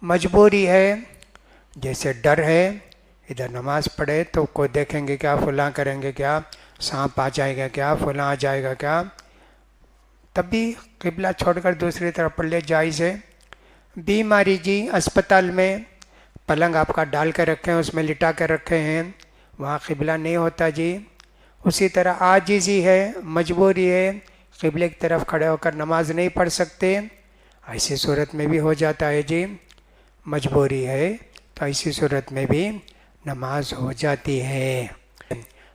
مجبوری ہے، جیسے ڈر ہے، ادھر نماز پڑھے تو کوئی دیکھیں گے کیا، فلاں کریں گے کیا، سانپ آ جائے گا کیا، فلاں آ جائے گا کیا، تب بھی قبلہ چھوڑ کر دوسری طرف پڑھ لے، جائز ہے۔ بیماری جی، اسپتال میں پلنگ آپ کا ڈال کے رکھے ہیں، اس میں لٹا کے رکھے ہیں، وہاں قبلہ نہیں ہوتا جی۔ اسی طرح عاجزی ہے، مجبوری ہے، قبلے کی طرف کھڑے ہو کر نماز نہیں پڑھ سکتے، ایسی صورت میں بھی ہو جاتا ہے جی، مجبوری ہے تو ایسی صورت میں بھی نماز ہو جاتی ہے۔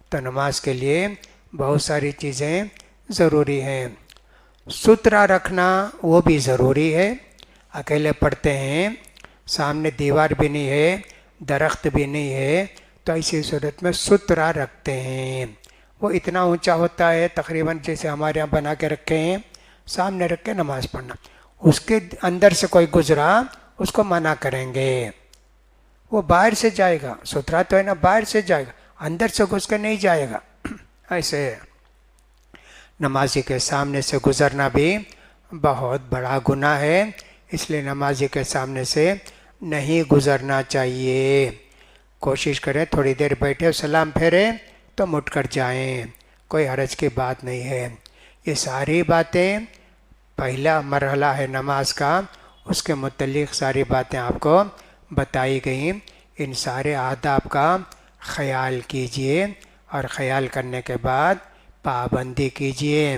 تو نماز کے لیے بہت ساری چیزیں ضروری ہیں۔ ستھرا رکھنا وہ بھی ضروری ہے، اکیلے پڑھتے ہیں، سامنے دیوار بھی نہیں ہے، درخت بھی نہیں ہے، تو ایسی صورت میں ستھرا رکھتے ہیں۔ وہ اتنا اونچا ہوتا ہے تقریباً جیسے ہمارے یہاں بنا کے رکھے ہیں، سامنے رکھ کے نماز پڑھنا، اس کے اندر سے کوئی گزرا اس کو منع کریں گے، وہ باہر سے جائے گا، ستھرا تو ہے نا، باہر سے جائے گا، اندر سے گھس کے نہیں جائے گا۔ ایسے نمازی کے سامنے سے گزرنا بھی بہت بڑا گناہ ہے، اس لیے نمازی کے سامنے سے نہیں گزرنا چاہیے۔ کوشش کریں تھوڑی دیر بیٹھے، سلام پھیرے تو مٹ کر جائیں، کوئی حرج کی بات نہیں ہے۔ یہ ساری باتیں پہلا مرحلہ ہے نماز کا، اس کے متعلق ساری باتیں آپ کو بتائی گئیں، ان سارے آداب کا خیال کیجئے، اور خیال کرنے کے بعد پابندی کیجئے۔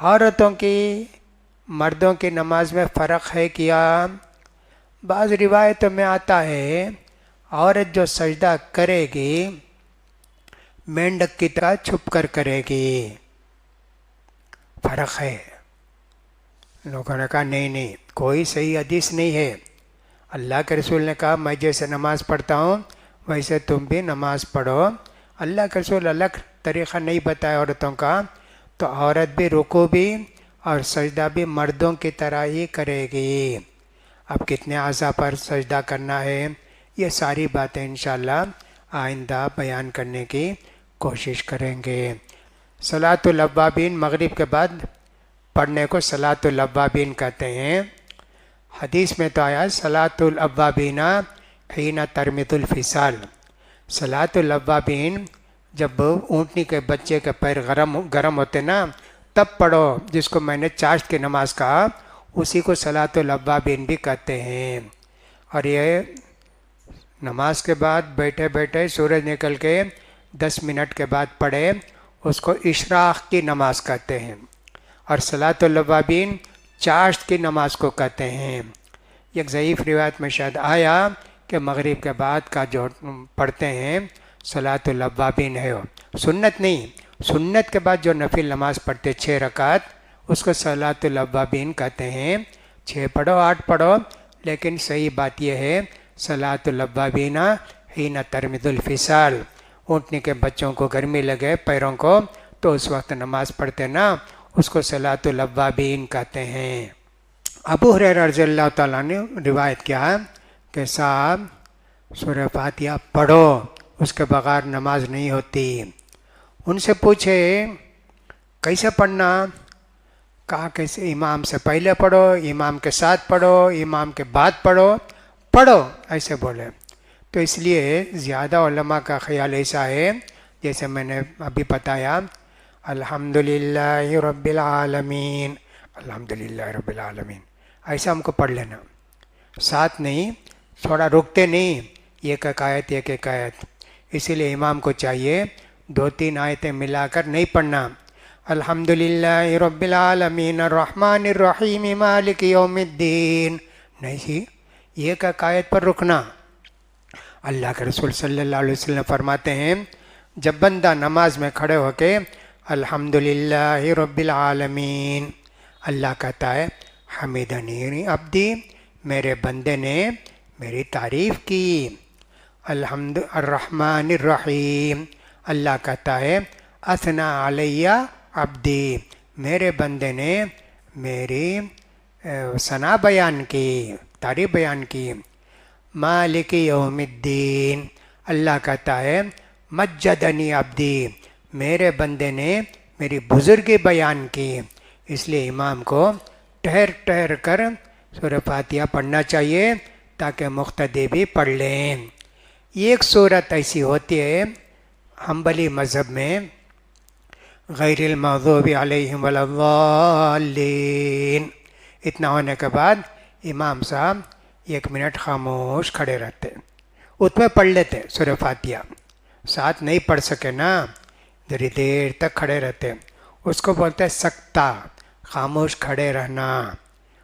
عورتوں کی مردوں کی نماز میں فرق ہے کیا؟ بعض روایتوں میں آتا ہے عورت جو سجدہ کرے گی مینڈک کی طرح چھپ کر کرے گی، فرق ہے۔ لوگوں نے کہا نہیں کوئی صحیح حدیث نہیں ہے، اللہ کے رسول نے کہا میں جیسے نماز پڑھتا ہوں ویسے تم بھی نماز پڑھو، اللہ کے رسول الگ طریقہ نہیں بتایا عورتوں کا، تو عورت بھی رکوع بھی اور سجدہ بھی مردوں کی طرح ہی کرے گی۔ اب کتنے اعضاء پر سجدہ کرنا ہے، یہ ساری باتیں انشاءاللہ آئندہ بیان کرنے کی کوشش کریں گے۔ صلاۃ الاوابین مغرب کے بعد پڑھنے کو صلاۃ الاوابین کہتے ہیں۔ حدیث میں تو آیا صلاۃ الاوابین حین ترمد الفصال، صلاۃ الاوابین جب اونٹنی کے بچے کے پیر گرم ہوتے نا تب پڑھو، جس کو میں نے چاشت کی نماز کہا اسی کو صلاۃ الاوابین بھی کہتے ہیں۔ اور یہ نماز کے بعد بیٹھے بیٹھے سورج نکل کے 10 منٹ کے بعد پڑھے، اس کو اشراق کی نماز کہتے ہیں، اور صلاۃ الاوابین چاشت کی نماز کو کہتے ہیں۔ ایک ضعیف روایت میں شاید آیا کہ مغرب کے بعد کا جو پڑھتے ہیں صلاۃ الاوابین ہے، سنت نہیں، سنت کے بعد جو نفل نماز پڑھتے 6 رکعت اس کو صلاۃ الاوابین کہتے ہیں۔ 6 پڑھو 8 پڑھو، لیکن صحیح بات یہ ہے صلاۃ الاوابین حین ترمد الفصال، اونٹنی کے بچوں کو گرمی لگے پیروں کو تو اس وقت نماز پڑھتے نا، اس کو صلاۃ الاوابین کہتے ہیں۔ ابو ہریرہ رضی اللہ تعالیٰ نے روایت کیا کہ صاحب سورہ فاتحہ پڑھو، اس کے بغیر نماز نہیں ہوتی۔ ان سے پوچھے کیسے پڑھنا؟ کہا کیسے، امام سے پہلے پڑھو، امام کے ساتھ پڑھو، امام کے بعد پڑھو، پڑھو ایسے بولے۔ تو اس لیے زیادہ علماء کا خیال ایسا ہے جیسے میں نے ابھی بتایا، الحمدللہ رب العالمین، الحمدللہ رب العالمین، ایسا ہم کو پڑھ لینا، ساتھ نہیں، تھوڑا رکتے نہیں، ایک ایک آیت ایک ایک آیت۔ اسی لیے امام کو چاہیے 2-3 آیتیں ملا کر نہیں پڑھنا، الحمدللہ رب العالمین الرحمن الرحیم مالک یوم الدین، نہیں جی، ایک ایک آیت پر رکنا۔ اللہ کے رسول صلی اللہ علیہ وسلم فرماتے ہیں جب بندہ نماز میں کھڑے ہو کے الحمدللہ رب العالمین، اللہ کہتا ہے حمیدنی عبدی، میرے بندے نے میری تعریف کی، الحمد الرحمن الرحیم، اللہ کہتا ہے اثنا علیہ عبدی، میرے بندے نے میری ثنا بیان کی، تعریف بیان کی، مالک یوم الدین، اللہ کہتا ہے مجدنی عبدی، میرے بندے نے میری بزرگی بیان کی۔ اس لیے امام کو ٹھہر ٹھہر کر سورہ فاتحہ پڑھنا چاہیے تاکہ مقتدی بھی پڑھ لیں۔ ایک صورت ایسی ہوتی ہے حنبلی مذہب میں، غیر المغضوب علیہم ولا الضالین، اتنا ہونے کے بعد امام صاحب 1 منٹ خاموش کھڑے رہتے، اس میں پڑھ لیتے سورہ فاتحہ، ساتھ نہیں پڑھ سکے نا دیر دیر تک کھڑے رہتے، اس کو بولتے ہیں سکتہ، خاموش کھڑے رہنا،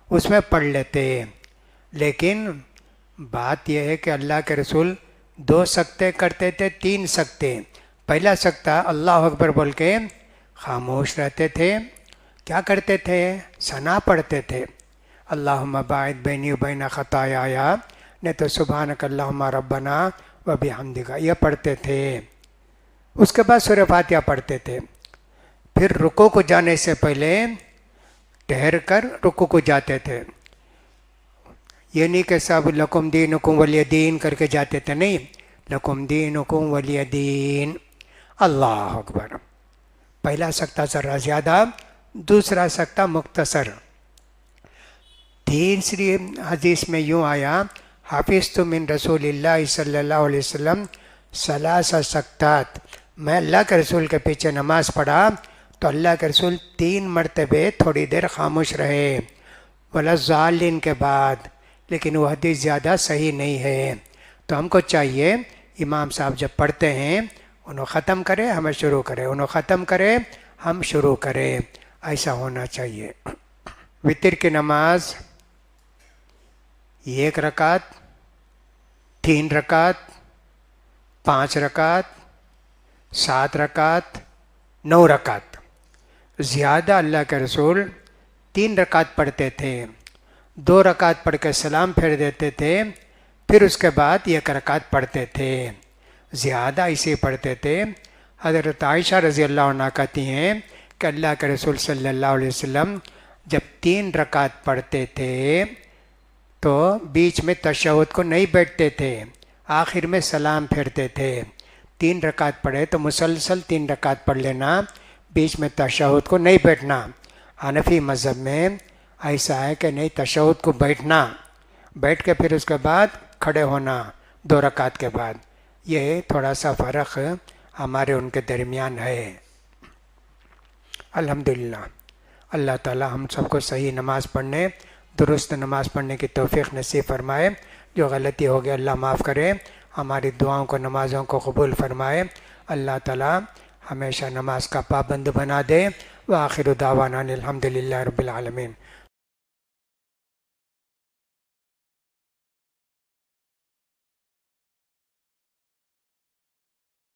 اس میں پڑھ لیتے۔ لیکن بات یہ ہے کہ اللہ کے رسول 2 سکتے کرتے تھے، 3 سکتے۔ پہلا سکتہ اللہ اکبر بول کے خاموش رہتے تھے، کیا کرتے تھے؟ ثنا پڑھتے تھے، اللہم باعد بینی و بین خطایایا، نہیں تو سبحانک اللہم ربنا و بحمدک، یہ پڑھتے تھے۔ اس کے بعد سورہ فاتحہ پڑھتے تھے، پھر رکوع کو جانے سے پہلے ٹھہر کر رکوع کو جاتے تھے، یہ نہیں کہ صاحب لکم دینکم ولی دین کر کے جاتے تھے، نہیں، لکم دینکم ولی دین، اللہ اکبر۔ پہلا سکتہ ذرا زیادہ، دوسرا سکتہ مختصر۔ تیسری حدیث میں یوں آیا، حافظت من رسول اللہ صلی اللہ علیہ وسلم 3 سکتات، میں اللہ کے رسول کے پیچھے نماز پڑھا تو اللہ کے رسول 3 مرتبے تھوڑی دیر خاموش رہے، ولا الضالین کے بعد، لیکن وہ حدیث زیادہ صحیح نہیں ہے۔ تو ہم کو چاہیے امام صاحب جب پڑھتے ہیں انہوں ختم کرے ہمیں شروع کرے، انہوں ختم کرے ہم شروع کرے، ایسا ہونا چاہیے۔ وتر کی نماز 1 رکعت، 3 رکعت، 5 رکعت، 7 رکعت، 9 رکعت، زیادہ اللہ کے رسول 3 رکعت پڑھتے تھے، 2 رکعت پڑھ کے سلام پھیر دیتے تھے، پھر اس کے بعد 1 رکعت پڑھتے تھے، زیادہ اسے پڑھتے تھے۔ حضرت عائشہ رضی اللہ عنہ کہتی ہیں کہ اللہ کے رسول صلی اللہ علیہ وسلم جب 3 رکعت پڑھتے تھے تو بیچ میں تشہد کو نہیں بیٹھتے تھے، آخر میں سلام پھیرتے تھے۔ 3 رکعت پڑھے تو مسلسل 3 رکعت پڑھ لینا، بیچ میں تشہد کو نہیں بیٹھنا۔ حنفی مذہب میں ایسا ہے کہ نہیں، تشہد کو بیٹھنا، بیٹھ کے پھر اس کے بعد کھڑے ہونا 2 رکعت کے بعد، یہ تھوڑا سا فرق ہمارے ان کے درمیان ہے۔ الحمدللہ اللہ تعالی ہم سب کو صحیح نماز پڑھنے، درست نماز پڑھنے کی توفیق نصیب فرمائے، جو غلطی ہو گئی اللہ معاف کرے، ہماری دعاؤں کو نمازوں کو قبول فرمائے، اللہ تعالی ہمیشہ نماز کا پابند بنا دے۔ وآخر دعوانا الحمدللہ رب العالمین۔